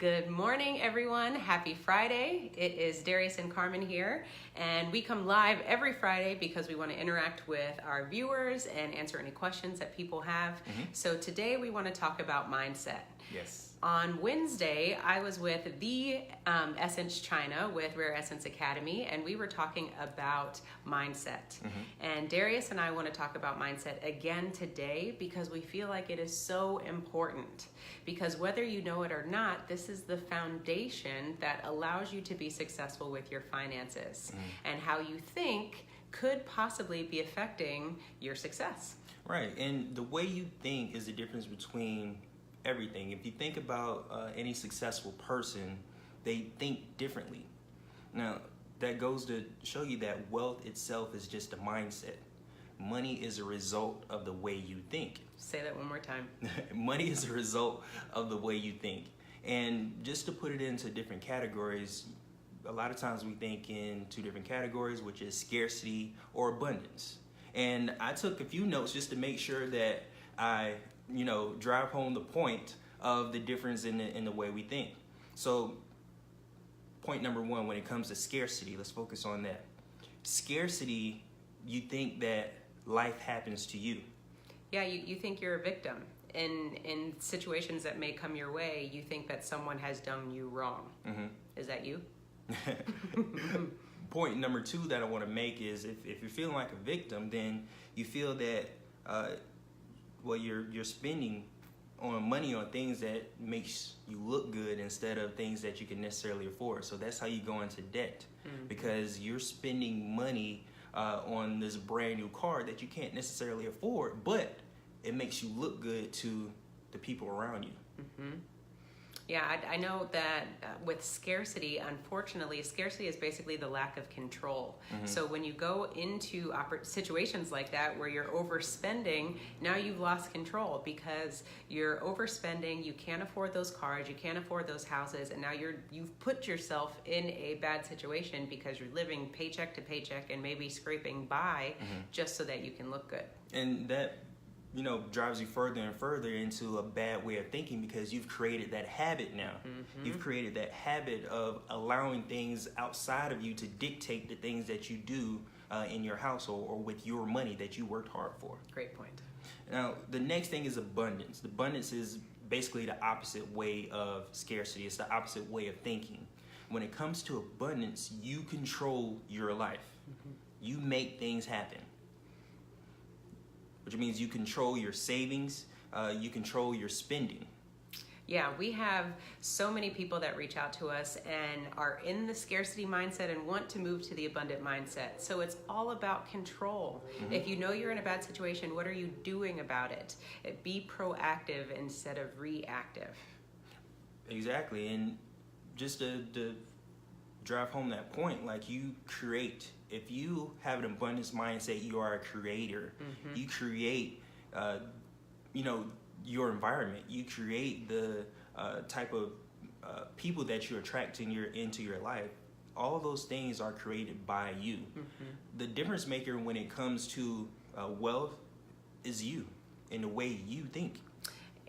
Good morning, everyone. Happy Friday. It is Darius and Carmen here, and we come live every Friday because we want to interact with our viewers and answer any questions that people have. So today we want to talk about mindset. Yes. On Wednesday, I was with the Essence China with Rare Essence Academy, and we were talking about mindset. And Darius and I want to talk about mindset again today because we feel like it is so important. Because whether you know it or not, this is the foundation that allows you to be successful with your finances. And how you think could possibly be affecting your success. Right, and the way you think is the difference between everything. If you think about any successful person, they think differently. Now, that goes to show you that wealth itself is just a mindset. Money is a result of the way you think. Say that one more time. Money is a result of the way you think. And just to put it into different categories, a lot of times we think in two different categories, which is scarcity or abundance. And I took a few notes just to make sure that I drive home the point of the difference in the way we think. So point number one, when it comes to scarcity, let's focus on that. Scarcity, you think that life happens to you. Yeah, you think you're a victim. In situations that may come your way, you think that someone has done you wrong. Is that you? Point number two that I want to make is if you're feeling like a victim, then you feel that you're spending on money on things that makes you look good instead of things that you can necessarily afford. So that's how you go into debt, because you're spending money on this brand new car that you can't necessarily afford, but it makes you look good to the people around you. Yeah, I know that with scarcity, unfortunately, scarcity is basically the lack of control. So when you go into situations like that where you're overspending, now you've lost control because you're overspending, you can't afford those cars, you can't afford those houses, and now you've put yourself in a bad situation because you're living paycheck to paycheck and maybe scraping by just so that you can look good. And that drives you further and further into a bad way of thinking because you've created that habit now. You've created that habit of allowing things outside of you to dictate the things that you do in your household or with your money that you worked hard for. Great point. Now, the next thing is abundance. Abundance is basically the opposite way of scarcity. It's the opposite way of thinking. When it comes to abundance, you control your life. You make things happen, which means you control your savings, you control your spending. Yeah, we have so many people that reach out to us and are in the scarcity mindset and want to move to the abundant mindset. So it's all about control. If you know you're in a bad situation, what are you doing about it? Be proactive instead of reactive. Exactly, and just to drive home that point, like you create. If you have an abundance mindset, you are a creator. You create, your environment. You create the type of people that you attract into your life. All those things are created by you. The difference maker when it comes to wealth is you and the way you think.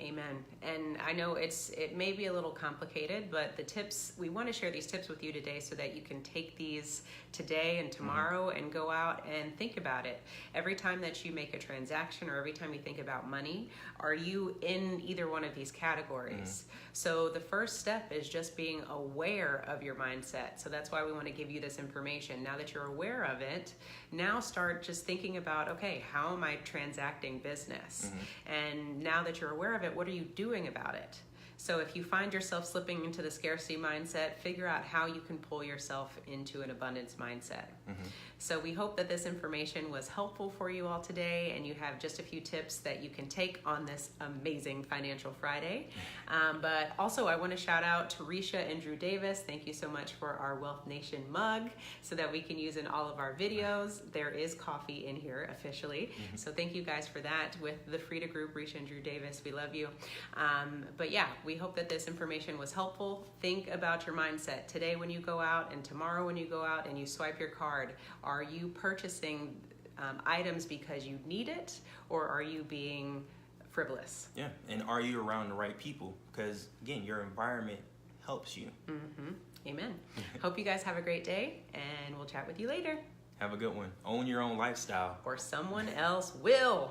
Amen. And I know it may be a little complicated, but the tips, we want to share these tips with you today so that you can take these today and tomorrow and go out and think about it. Every time that you make a transaction or every time you think about money, are you in either one of these categories? So the first step is just being aware of your mindset. So that's why we want to give you this information. Now that you're aware of it, now start just thinking about, okay, how am I transacting business? And now that you're aware of it, what are you doing about it? So if you find yourself slipping into the scarcity mindset, figure out how you can pull yourself into an abundance mindset. So we hope that this information was helpful for you all today, and you have just a few tips that you can take on this amazing Financial Friday. But also I want to shout out to Risha and Drew Davis. Thank you so much for our Wealth Nation mug so that we can use in all of our videos. There is coffee in here officially. So thank you guys for that with the Frida Group, Risha and Drew Davis. We love you. But yeah, we hope that this information was helpful. Think about your mindset today when you go out and tomorrow when you go out and you swipe your card. Are you purchasing items because you need it, or are you being frivolous? Yeah, and are you around the right people? Because again, your environment helps you. Amen. Hope you guys have a great day, and we'll chat with you later. Have a good one. Own your own lifestyle. Or someone else will.